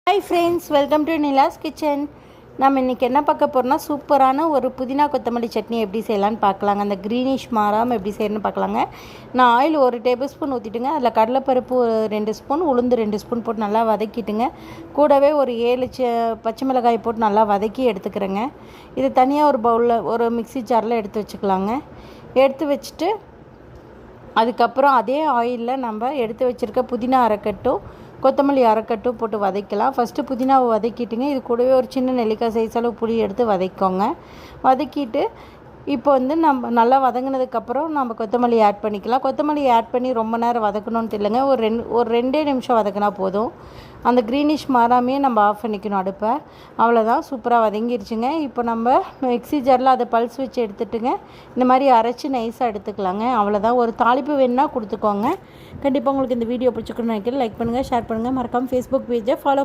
Hi friends, welcome to Nila's kitchen. நம்ம இன்றைக்கி என்ன பார்க்க போகிறோம்னா, சூப்பரான ஒரு புதினா கொத்தமல்லி சட்னி எப்படி செய்யலான்னு பார்க்கலாங்க. அந்த க்ரீனிஷ் மாறாமல் எப்படி செய்யணும்னு பார்க்கலாங்க. நான் ஆயில் 1 டேபிள் ஸ்பூன் ஊற்றிட்டுங்க. அதில் கடலைப்பருப்பு 2 ஸ்பூன், உளுந்து 2 ஸ்பூன் போட்டு நல்லா வதக்கிட்டுங்க. கூடவே ஒரு 7 பச்சை மிளகாய் போட்டு நல்லா வதக்கி எடுத்துக்கிறேங்க. இது தனியாக ஒரு பவுலில் ஒரு மிக்ஸி ஜாரில் எடுத்து வச்சுக்கலாங்க. எடுத்து வச்சுட்டு அதுக்கப்புறம் அதே ஆயிலில் நம்ம எடுத்து வச்சுருக்க புதினா அரைக்கட்டும் கொத்தமல்லி அரைக்கட்டும் போட்டு வதக்கலாம். ஃபஸ்ட்டு புதினாவை வதக்கிட்டுங்க. இது கூடவே ஒரு சின்ன நெல்லிக்காய் சைஸ் அளவு புளி எடுத்து வதக்கோங்க. வதக்கிட்டு இப்போ நம்ம நல்லா வதங்கினதுக்கப்புறம் நம்ம கொத்தமல்லி ஆட் பண்ணிக்கலாம். கொத்தமல்லி ஆட் பண்ணி ரொம்ப நேரம் வதக்கணும்னு இல்லைங்க. ஒரு 2 நிமிஷம் வதக்கினா போதும். அந்த க்ரீனிஷ் மாறாமே நம்ம ஆஃப் பண்ணிக்கணும் அடுப்பை. அவ்வளோதான், சூப்பராக வதங்கிருச்சுங்க. இப்போ நம்ம மிக்ஸி ஜாரில் அதை பல்ஸ் வச்சு எடுத்துட்டுங்க. இந்த மாதிரி அரைச்சி நைஸாக எடுத்துக்கலாங்க. அவ்வளோதான். ஒரு தாளிப்பு வேணுன்னா கொடுத்துக்கோங்க. கண்டிப்பாக உங்களுக்கு இந்த வீடியோ பிடிச்சிக்கணும்னு நினைக்கிறேன். லைக் பண்ணுங்கள், ஷேர் பண்ணுங்கள். மறக்காமல் ஃபேஸ்புக் பேஜை ஃபாலோ